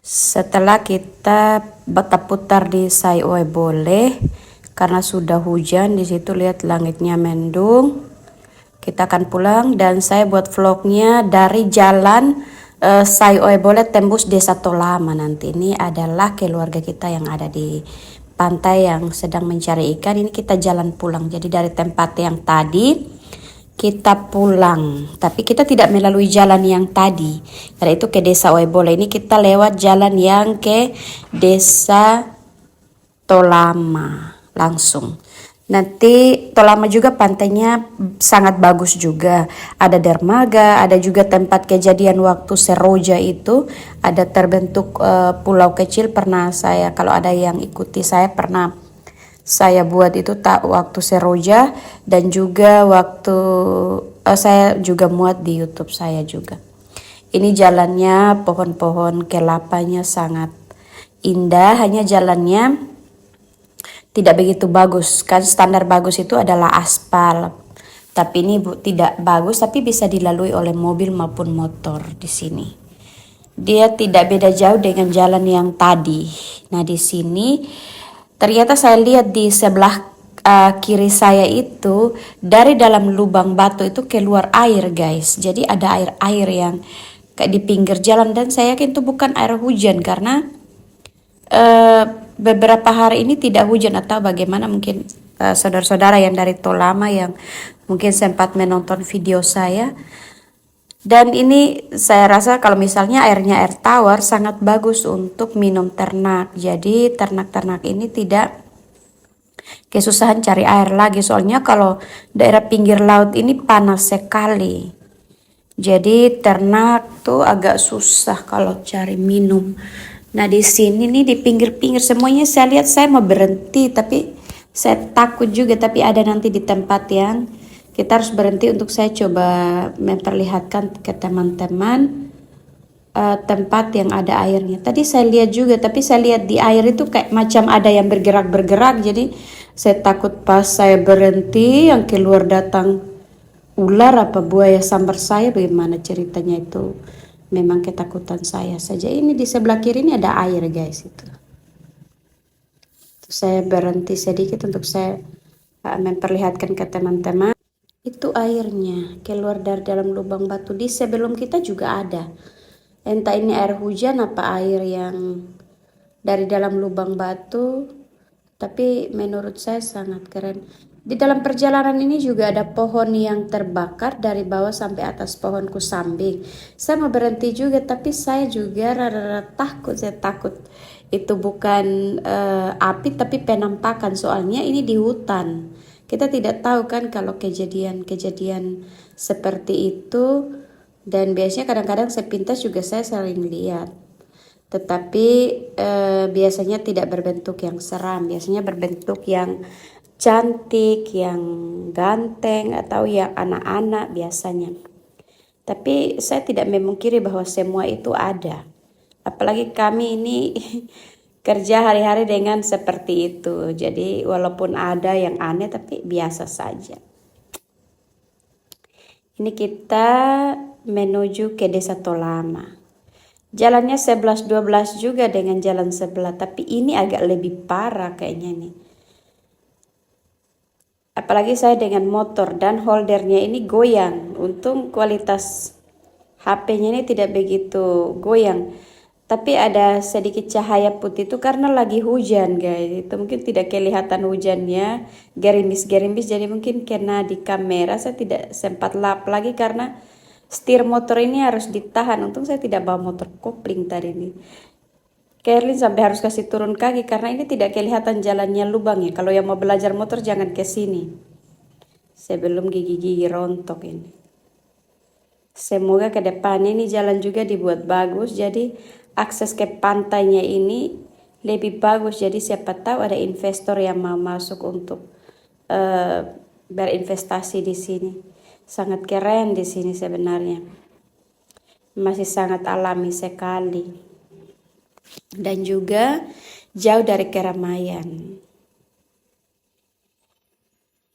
Setelah kita putar di Sai Oi Boleh, karena sudah hujan di situ lihat langitnya mendung. Kita akan pulang dan saya buat vlognya dari jalan Sai Oi Boleh tembus Desa Tolama nanti. Ini adalah keluarga kita yang ada di pantai yang sedang mencari ikan. Ini kita jalan pulang. Jadi dari tempat yang tadi kita pulang, tapi kita tidak melalui jalan yang tadi, karena itu ke Desa Oi Boleh. Ini kita lewat jalan yang ke Desa Tolama langsung. Nanti Tolama juga pantainya sangat bagus juga. Ada dermaga, ada juga tempat kejadian waktu Seroja itu, ada terbentuk pulau kecil. Pernah saya, kalau ada yang ikuti saya, pernah saya buat itu tak waktu Seroja, dan juga waktu saya juga muat di YouTube saya juga. Ini jalannya pohon-pohon kelapanya sangat indah, hanya jalannya tidak begitu bagus. Kan standar bagus itu adalah aspal. Tapi ini tidak bagus, tapi bisa dilalui oleh mobil maupun motor di sini. Dia tidak beda jauh dengan jalan yang tadi. Nah, di sini ternyata saya lihat di sebelah kiri saya itu dari dalam lubang batu itu keluar air, guys. Jadi ada air-air yang kayak di pinggir jalan, dan saya yakin itu bukan air hujan karena beberapa hari ini tidak hujan. Atau bagaimana, mungkin saudara-saudara yang dari Tolama yang mungkin sempat menonton video saya. Dan ini saya rasa kalau misalnya airnya air tawar sangat bagus untuk minum ternak. Jadi ternak-ternak ini tidak kesusahan cari air lagi. Soalnya kalau daerah pinggir laut ini panas sekali. Jadi ternak tuh agak susah kalau cari minum. Nah, di sini nih di pinggir-pinggir semuanya saya lihat, saya mau berhenti tapi saya takut juga. Tapi ada nanti di tempat yang kita harus berhenti untuk saya coba memperlihatkan ke teman-teman tempat yang ada airnya. Tadi saya lihat juga, tapi saya lihat di air itu kayak macam ada yang bergerak-bergerak. Jadi saya takut pas saya berhenti yang keluar datang ular apa buaya sambar saya. Bagaimana ceritanya itu? Memang ketakutan saya saja. Ini di sebelah kiri ini ada air, guys. Itu. Saya berhenti sedikit untuk saya memperlihatkan ke teman-teman. Itu airnya keluar dari dalam lubang batu. Di sebelum kita juga ada. Entah ini air hujan apa air yang dari dalam lubang batu. Tapi menurut saya sangat keren. Di dalam perjalanan ini juga ada pohon yang terbakar dari bawah sampai atas, pohon kusambing. Saya mau berhenti juga, tapi saya juga rada-rada takut. Saya takut itu bukan api tapi penampakan. Soalnya ini di hutan. Kita tidak tahu kan kalau kejadian-kejadian seperti itu. Dan biasanya kadang-kadang sepintas juga saya sering lihat. Tetapi biasanya tidak berbentuk yang seram. Biasanya berbentuk yang cantik, yang ganteng, atau yang anak-anak biasanya. Tapi saya tidak memungkiri bahwa semua itu ada. Apalagi kami ini kerja hari-hari dengan seperti itu. Jadi walaupun ada yang aneh tapi biasa saja. Ini kita menuju ke Desa Tolama. Jalannya 11-12 juga dengan jalan sebelah, tapi ini agak lebih parah kayaknya nih. Apalagi saya dengan motor dan holdernya ini goyang. Untung kualitas HP-nya ini tidak begitu goyang. Tapi ada sedikit cahaya putih itu karena lagi hujan, guys. Itu mungkin tidak kelihatan hujannya, gerimis-gerimis, jadi mungkin kena di kamera. Saya tidak sempat lap lagi karena setir motor ini harus ditahan. Untung saya tidak bawa motor kopling tadi ini. Kerlin sampai harus kasih turun kaki karena ini tidak kelihatan jalannya lubangnya. Kalau yang mau belajar motor jangan ke sini. Sebelum gigi-gigi rontok ini. Semoga ke depan ini jalan juga dibuat bagus, jadi akses ke pantainya ini lebih bagus. Jadi siapa tahu ada investor yang mau masuk untuk berinvestasi di sini. Sangat keren di sini sebenarnya. Masih sangat alami sekali. Dan juga jauh dari keramaian.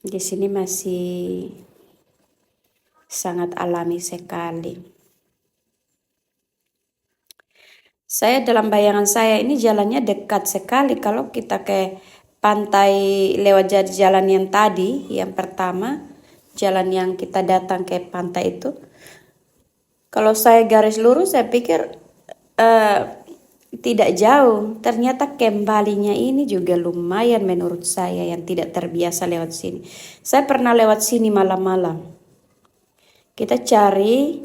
Di sini masih sangat alami sekali. Saya dalam bayangan saya ini jalannya dekat sekali kalau kita ke pantai lewat jalan yang tadi, yang pertama, jalan yang kita datang ke pantai itu. Kalau saya garis lurus, saya pikir tidak jauh. Ternyata kembalinya ini juga lumayan menurut saya yang tidak terbiasa lewat sini. Saya pernah lewat sini malam-malam. Kita cari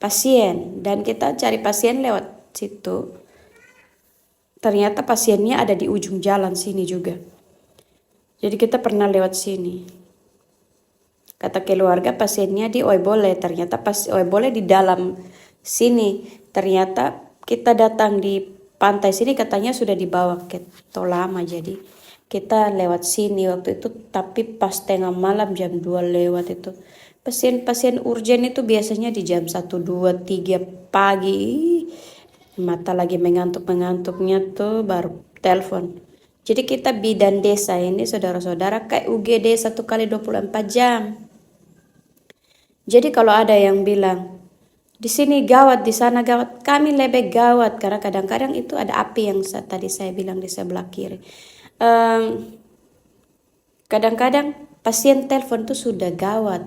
pasien dan kita cari pasien lewat situ. Ternyata pasiennya ada di ujung jalan sini juga. Jadi kita pernah lewat sini. Kata keluarga pasiennya di Oebole, ternyata pas Oebole di dalam sini. Ternyata kita datang di pantai sini katanya sudah dibawa ke Tolama. Jadi kita lewat sini waktu itu, tapi pas tengah malam jam 2 lewat itu. Pasien-pasien urgen itu biasanya di jam 1, 2, 3 pagi. Mata lagi mengantuk-mengantuknya tuh baru telepon. Jadi kita bidan desa ini saudara-saudara kayak UGD 1 kali 24 jam. Jadi kalau ada yang bilang di sini gawat, di sana gawat, kami lebih gawat karena kadang-kadang itu ada api yang tadi saya bilang di sebelah kiri. Kadang-kadang pasien telepon tuh sudah gawat.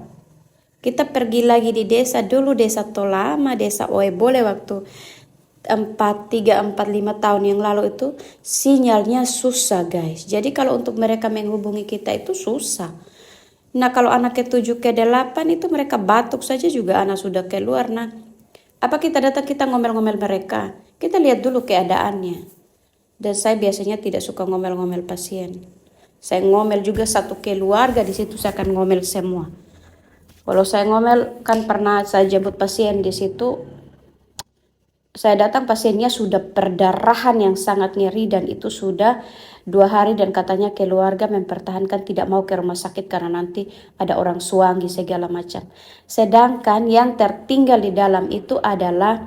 Kita pergi lagi di desa dulu, desa Tolama, desa Oebole waktu 3-4-5 tahun yang lalu itu sinyalnya susah guys. Jadi kalau untuk mereka menghubungi kita itu susah. Nah kalau anak ke-7 ke-8 itu mereka batuk saja juga anak sudah keluar. Nah apa kita datang kita ngomel-ngomel mereka? Kita lihat dulu keadaannya. Dan saya biasanya tidak suka ngomel-ngomel pasien. Saya ngomel juga satu keluarga di situ saya akan ngomel semua. Kalau saya ngomel kan pernah saya jemput pasien di situ. Saya datang pasiennya sudah perdarahan yang sangat nyeri dan itu sudah 2 hari dan katanya keluarga mempertahankan tidak mau ke rumah sakit karena nanti ada orang suangi segala macam. Sedangkan yang tertinggal di dalam itu adalah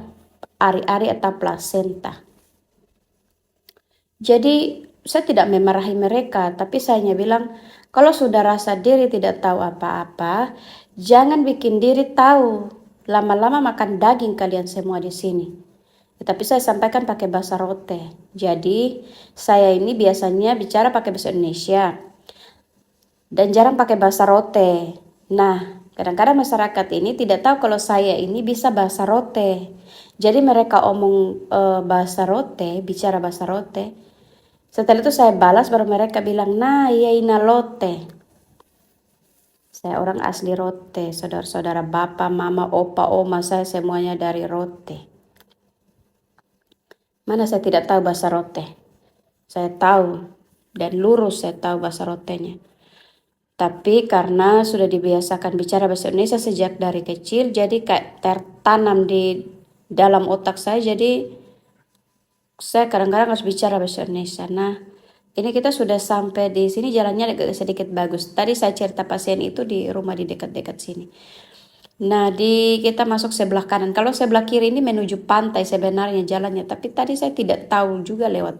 ari-ari atau plasenta. Jadi saya tidak memarahi mereka, tapi saya hanya bilang kalau sudah rasa diri tidak tahu apa-apa, jangan bikin diri tahu. Lama-lama makan daging kalian semua di sini. Tapi saya sampaikan pakai bahasa rote. Jadi saya ini biasanya bicara pakai bahasa Indonesia dan jarang pakai bahasa rote. Nah, kadang-kadang masyarakat ini tidak tahu kalau saya ini bisa bahasa rote. Jadi mereka omong bahasa rote, bicara bahasa rote. Setelah itu saya balas baru mereka bilang, nah iya ina lote. Saya orang asli rote, saudara-saudara, bapak, mama, opa, oma, saya semuanya dari rote. Mana saya tidak tahu bahasa rote. Saya tahu dan lurus saya tahu bahasa rotenya. Tapi karena sudah dibiasakan bicara bahasa Indonesia sejak dari kecil, jadi kayak tertanam di dalam otak saya. Jadi saya kadang-kadang harus bicara bahasa Indonesia. Nah, ini kita sudah sampai di sini, jalannya agak sedikit bagus. Tadi saya cerita pasien itu di rumah di dekat-dekat sini. Nah, kita masuk sebelah kanan. Kalau sebelah kiri ini menuju pantai sebenarnya jalannya, tapi tadi saya tidak tahu juga lewat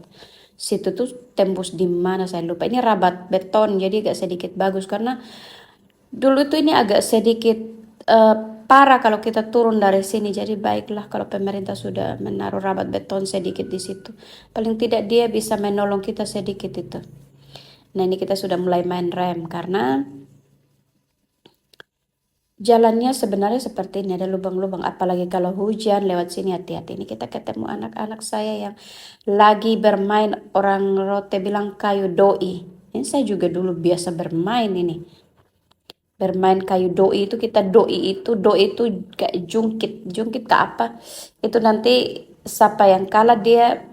situ tuh tembus di mana saya lupa. Ini rabat beton jadi agak sedikit bagus karena dulu itu ini agak sedikit parah kalau kita turun dari sini. Jadi baiklah kalau pemerintah sudah menaruh rabat beton sedikit di situ. Paling tidak dia bisa menolong kita sedikit itu. Nah, ini kita sudah mulai main rem karena jalannya sebenarnya seperti ini, ada lubang-lubang. Apalagi kalau hujan lewat sini, hati-hati. Ini kita ketemu anak-anak saya yang lagi bermain. Orang rote bilang kayu doi. Ini saya juga dulu biasa bermain ini. Bermain kayu doi itu kita doi itu kayak jungkit ke apa. Itu nanti siapa yang kalah dia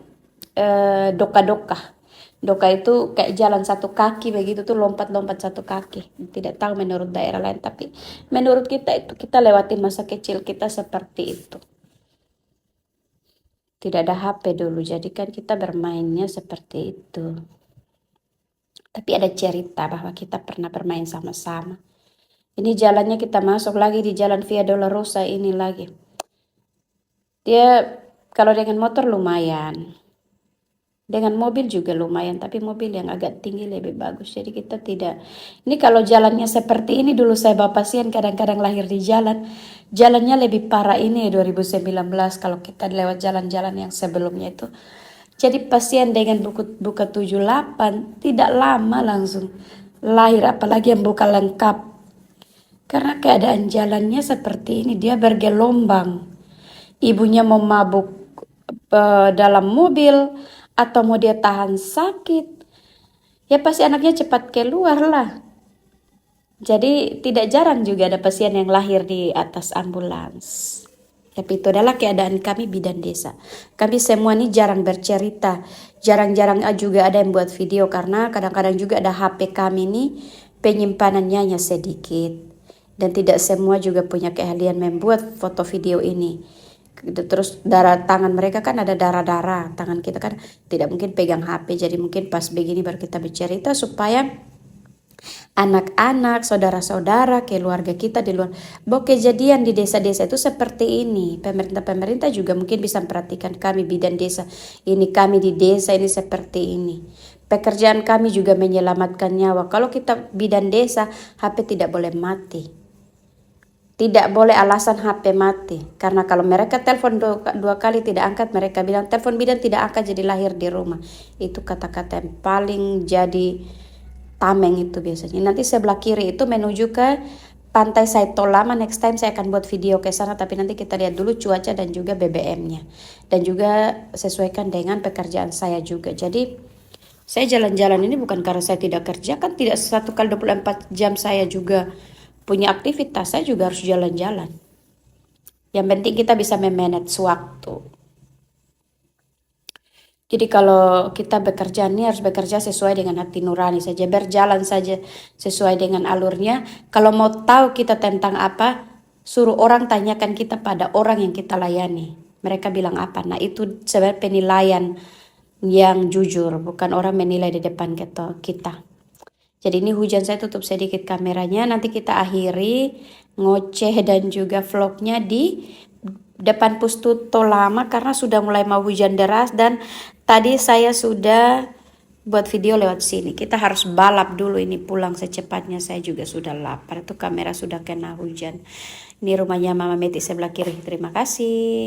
doka-doka. Doka itu kayak jalan satu kaki begitu tuh, lompat-lompat satu kaki. Tidak tahu menurut daerah lain, tapi menurut kita itu kita lewati masa kecil kita seperti itu. Tidak ada HP dulu, jadi kan kita bermainnya seperti itu. Tapi ada cerita bahwa kita pernah bermain sama-sama. Ini jalannya kita masuk lagi di jalan Via Dolorosa ini lagi. Dia kalau dengan motor lumayan. Dengan mobil juga lumayan, tapi mobil yang agak tinggi lebih bagus. Jadi kita tidak. Ini kalau jalannya seperti ini dulu saya bawa pasien kadang-kadang lahir di jalan. Jalannya lebih parah ini 2019 kalau kita lewat jalan-jalan yang sebelumnya itu. Jadi pasien dengan buka 78 tidak lama langsung lahir, apalagi yang buka lengkap. Karena keadaan jalannya seperti ini, dia bergelombang. Ibunya mau mabuk dalam mobil atau mau dia tahan sakit, ya pasti anaknya cepat keluar lah. Jadi tidak jarang juga ada pasien yang lahir di atas ambulans. Tapi itu adalah keadaan kami bidan desa. Kami semua ini jarang bercerita. Jarang-jarang juga ada yang buat video karena kadang-kadang juga ada HP kami ini penyimpanannya hanya sedikit. Dan tidak semua juga punya keahlian membuat foto video ini. Terus tangan mereka kan ada darah-darah. Tangan kita kan tidak mungkin pegang HP. Jadi mungkin pas begini baru kita bercerita supaya anak-anak, saudara-saudara, keluarga kita di luar. Bahwa kejadian di desa-desa itu seperti ini. Pemerintah-pemerintah juga mungkin bisa memperhatikan kami bidan desa. Ini kami di desa ini seperti ini. Pekerjaan kami juga menyelamatkan nyawa. Kalau kita bidan desa, HP tidak boleh mati. Tidak boleh alasan HP mati. Karena kalau mereka telepon dua kali tidak angkat, mereka bilang telepon bidan tidak angkat jadi lahir di rumah. Itu kata-kata yang paling jadi tameng itu biasanya. Nanti sebelah kiri itu menuju ke Pantai Saitolama. Next time saya akan buat video ke sana, tapi nanti kita lihat dulu cuaca dan juga BBM-nya. Dan juga sesuaikan dengan pekerjaan saya juga. Jadi saya jalan-jalan ini bukan karena saya tidak kerja, kan tidak 1 kali 24 jam saya juga punya aktivitas, saya juga harus jalan-jalan. Yang penting kita bisa memanage waktu. Jadi kalau kita bekerja ini harus bekerja sesuai dengan hati nurani saja, berjalan saja sesuai dengan alurnya. Kalau mau tahu kita tentang apa, suruh orang tanyakan kita pada orang yang kita layani. Mereka bilang apa? Nah itu sebenarnya penilaian yang jujur, bukan orang menilai di depan kita. Jadi ini hujan, saya tutup sedikit kameranya. Nanti kita akhiri ngoceh dan juga vlognya di depan Pustuto Lama karena sudah mulai mau hujan deras dan tadi saya sudah buat video lewat sini. Kita harus balap dulu ini pulang secepatnya. Saya juga sudah lapar. Itu kamera sudah kena hujan. Ini rumahnya Mama Meti sebelah kiri. Terima kasih.